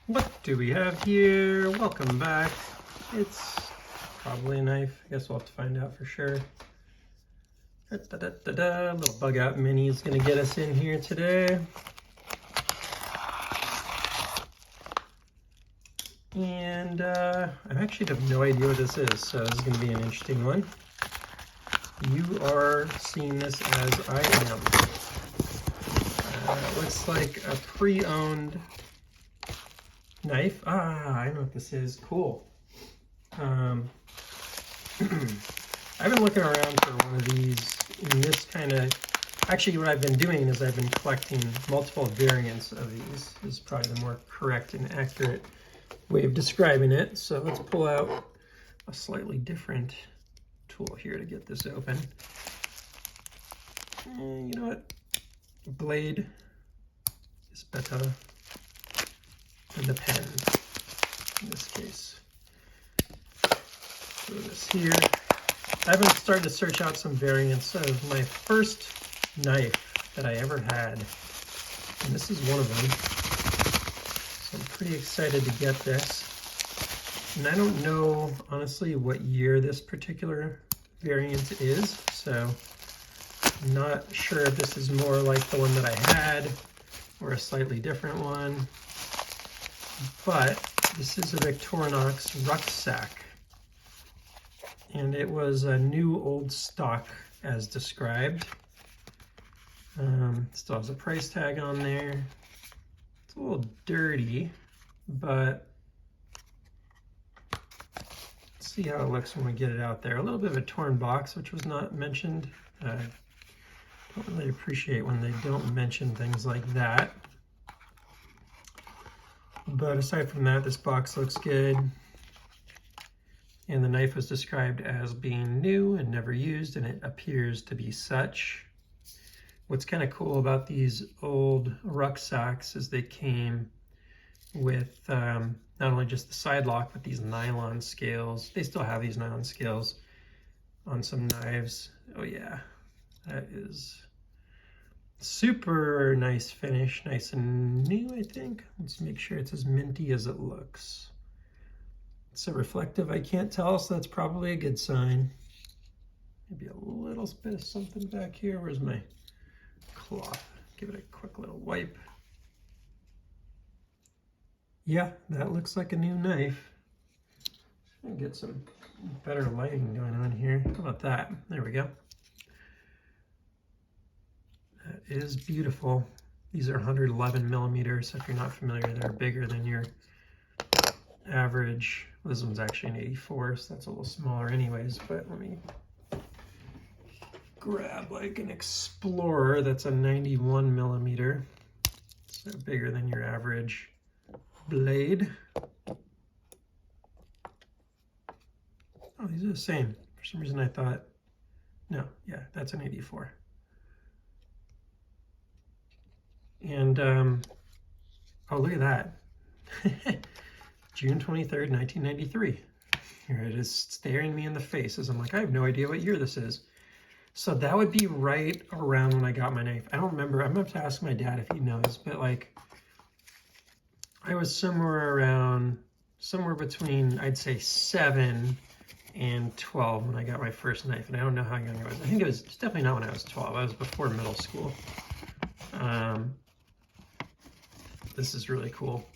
What do we have here? Welcome back. It's probably a knife. I guess we'll have to find out for sure. Little bug out mini is going to get us in here today. And I actually have no idea what this is, so this is going to be an interesting one. You are seeing this as I am. Looks like a pre-owned knife. I know what this is. Cool. I've been looking around for one of these in this kind of... Actually, what I've been doing is I've been collecting multiple variants of these. This is probably the more correct and accurate way of describing it. So let's pull out a slightly different tool here to get this open. And you know what? Blade is better than the pen in this case. Throw this here. I've been starting to search out some variants of my first knife that I ever had, and this is one of them. So I'm pretty excited to get this. And I don't know, honestly, what year this particular variant is, so I'm not sure if this is more like the one that I had or a slightly different one. But this is a Victorinox Rucksack, and it was a new old stock as described. Still has a price tag on there. It's a little dirty, but let's see how it looks when we get it out there. A little bit of a torn box, which was not mentioned. I don't really appreciate when they don't mention things like that. But aside from that, this box looks good. And the knife was described as being new and never used, and it appears to be such. What's kind of cool about these old rucksacks is they came with not only just the side lock, but these nylon scales. They still have these nylon scales on some knives. Oh yeah, that is super nice finish, nice and new, I think. Let's make sure it's as minty as it looks. It's so reflective, I can't tell, so that's probably a good sign. Maybe a little bit of something back here. Where's my cloth? Give it a quick little wipe. Yeah, that looks like a new knife. I'll get some better lighting going on here. How about that? There we go. That is beautiful. These are 111 millimeters. So if you're not familiar, they're bigger than your average. This one's actually an 84, so that's a little smaller anyways, but let me grab like an Explorer that's a 91 millimeter. So bigger than your average blade. Oh, these are the same. For some reason I thought, no, yeah, that's an 84. And, oh, look at that. June 23rd, 1993. Here it is staring me in the face as I'm like, I have no idea what year this is. So that would be right around when I got my knife. I don't remember. I'm going to have to ask my dad if he knows, but like, I was somewhere between, I'd say 7 and 12 when I got my first knife. And I don't know how young I was. I think it's definitely not when I was 12. I was before middle school. This is really cool.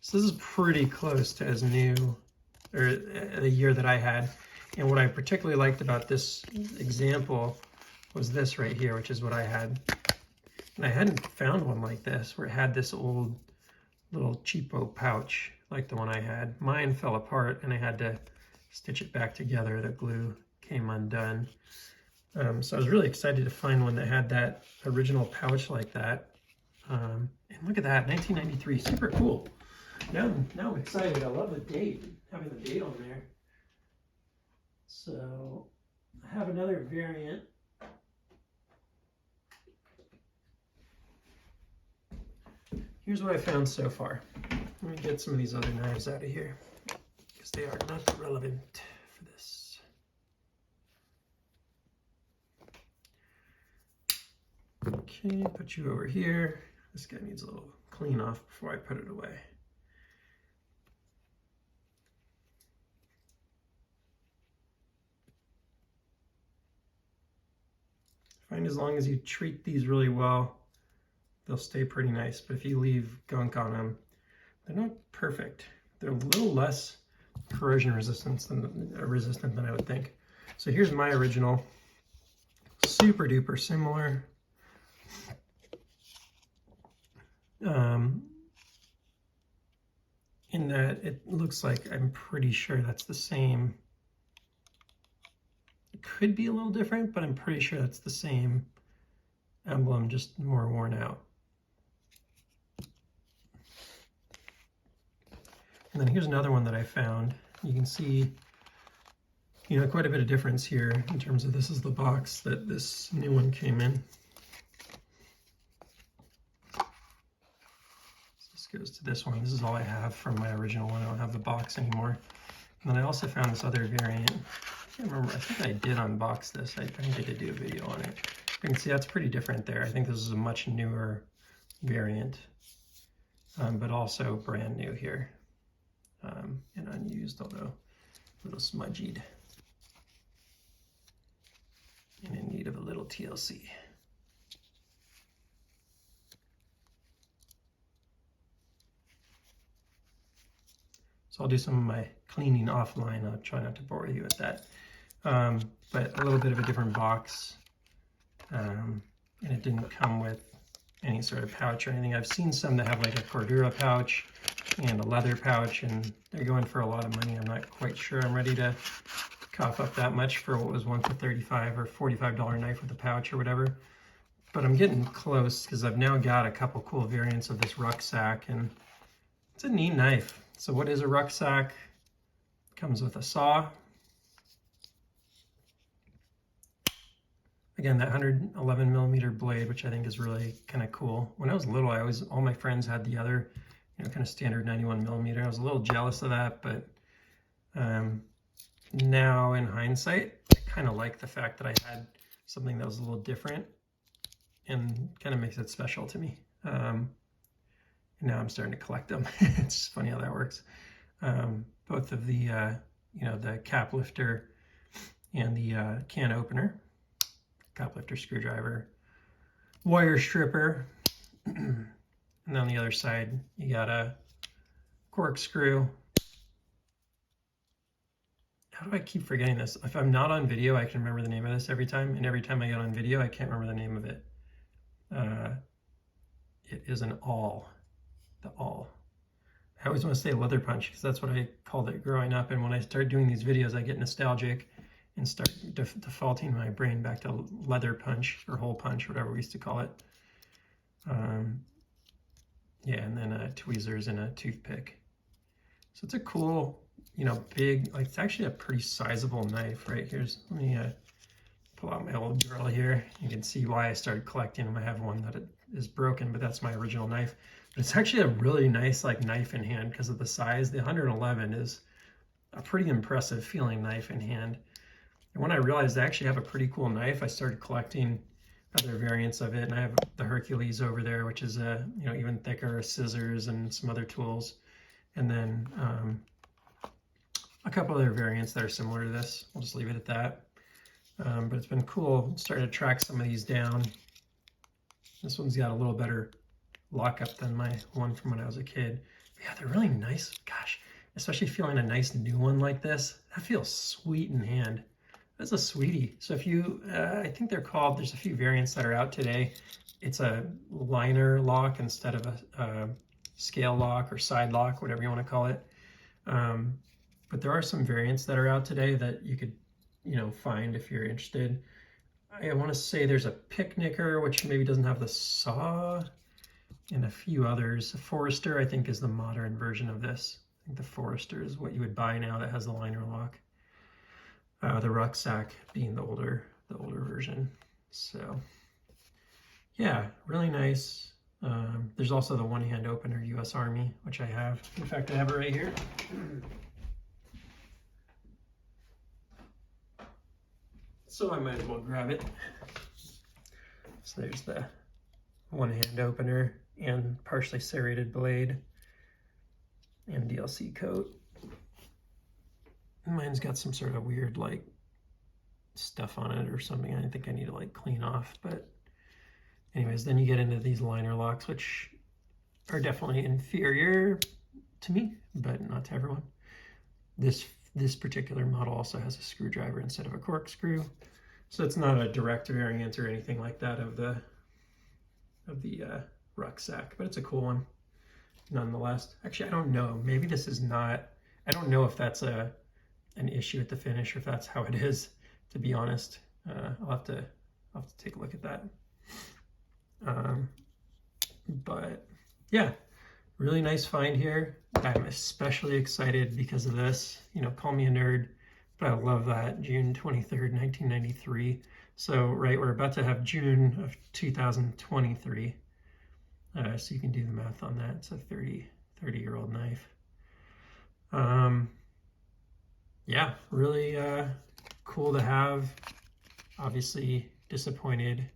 So this is pretty close to as new, or the year that I had. And what I particularly liked about this example was this right here, which is what I had. And I hadn't found one like this, where it had this old little cheapo pouch like the one I had. Mine fell apart and I had to stitch it back together. The glue came undone. So I was really excited to find one that had that original pouch like that. And look at that, 1993, super cool. Now I'm excited. I love the date, having the date on there. So I have another variant. Here's what I found so far. Let me get some of these other knives out of here because they are not relevant for this. Okay, put you over here. This guy needs a little clean off before I put it away. find as long as you treat these really well, they'll stay pretty nice. But if you leave gunk on them, they're not perfect. They're a little less corrosion resistant than I would think. So here's my original, super duper similar. In that it looks like, I'm pretty sure that's the same. It could be a little different, but I'm pretty sure that's the same emblem, just more worn out. And then here's another one that I found. You can see, you know, quite a bit of difference here in terms of, this is the box that this new one came in. Goes to this one. This is all I have from my original one. I don't have the box anymore. And then I also found this other variant. I can't remember. I think I did unbox this. I think I did do a video on it. You can see that's pretty different there. I think this is a much newer variant, but also brand new here, and unused, although a little smudgied and in need of a little TLC. So I'll do some of my cleaning offline. I'll try not to bore you with that. But a little bit of a different box. And it didn't come with any sort of pouch or anything. I've seen some that have like a Cordura pouch and a leather pouch, and they're going for a lot of money. I'm not quite sure I'm ready to cough up that much for what was once a $35 or $45 knife with a pouch or whatever. But I'm getting close because I've now got a couple cool variants of this rucksack, and it's a neat knife. So what is a rucksack? Comes with a saw. Again, that 111 millimeter blade, which I think is really kind of cool. When I was little, all my friends had the other, you know, kind of standard 91 millimeter. I was a little jealous of that, but now in hindsight, I kind of like the fact that I had something that was a little different and kind of makes it special to me. Now I'm starting to collect them. It's just funny how that works. Both of the, you know, the cap lifter and the can opener, cap lifter, screwdriver, wire stripper, and on the other side you got a corkscrew. How do I keep forgetting this? If I'm not on video, I can remember the name of this every time, and every time I get on video, I can't remember the name of it. It is an awl. The awl. I always want to say leather punch because that's what I called it growing up, and when I start doing these videos I get nostalgic and start defaulting my brain back to leather punch or hole punch, whatever we used to call it. Yeah, and then tweezers and a toothpick. So it's a cool, you know, big, like it's actually a pretty sizable knife, right? Let me pull out my old drill here. You can see why I started collecting them. I have one that is broken, but that's my original knife. But it's actually a really nice like knife in hand because of the size. The 111 is a pretty impressive feeling knife in hand. And when I realized I actually have a pretty cool knife, I started collecting other variants of it. And I have the Hercules over there, which is a, you know, even thicker, scissors and some other tools. And then a couple other variants that are similar to this. We'll just leave it at that. But it's been cool starting to track some of these down. This one's got a little better lockup than my one from when I was a kid. But yeah, they're really nice. Gosh, especially feeling a nice new one like this. That feels sweet in hand. That's a sweetie. So if you, I think they're called, there's a few variants that are out today. It's a liner lock instead of a scale lock or side lock, whatever you want to call it. But there are some variants that are out today that you could, you know, find if you're interested. I want to say there's a Picnicker, which maybe doesn't have the saw, and a few others. The Forester, I think, is the modern version of this. I think the Forester is what you would buy now that has the liner lock. The Rucksack being the older version. So yeah, really nice. There's also the one-hand opener US Army, which I have. In fact, I have it right here. So I might as well grab it. So there's the one-hand opener and partially serrated blade and DLC coat. Mine's got some sort of weird like stuff on it or something I think I need to like clean off. But anyways, then you get into these liner locks, which are definitely inferior to me, but not to everyone. This particular model also has a screwdriver instead of a corkscrew, so it's not a direct variant or anything like that of the rucksack, but it's a cool one nonetheless. Actually, I don't know. Maybe this is not. I don't know if that's an issue at the finish or if that's how it is. To be honest, I'll have to take a look at that. But yeah, really nice find here. I'm especially excited because of this. You know, call me a nerd, but I love that June 23rd, 1993. So, right, we're about to have June of 2023. So you can do the math on that. It's a 30-year-old knife. Yeah, really cool to have. Obviously disappointed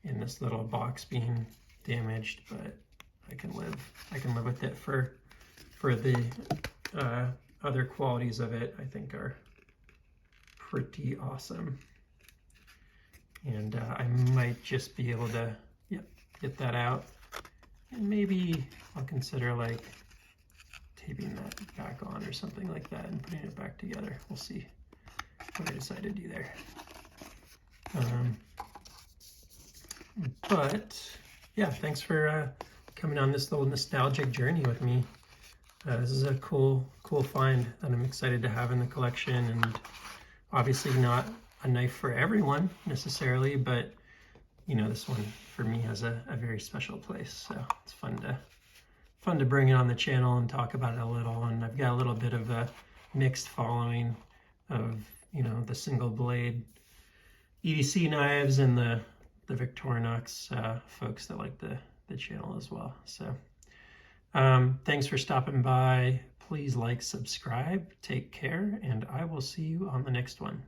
in this little box being damaged, but I can live with it for the other qualities of it. I think are pretty awesome, and I might just be able to get that out, and maybe I'll consider like taping that back on or something like that and putting it back together. We'll see what I decide to do there. But yeah, thanks for coming on this little nostalgic journey with me. This is a cool find that I'm excited to have in the collection, and obviously not a knife for everyone necessarily, but you know, this one for me has a very special place. So it's fun to bring it on the channel and talk about it a little. And I've got a little bit of a mixed following of, you know, the single blade EDC knives and the Victorinox folks that like the channel as well. So thanks for stopping by. Please like, subscribe, take care, and I will see you on the next one.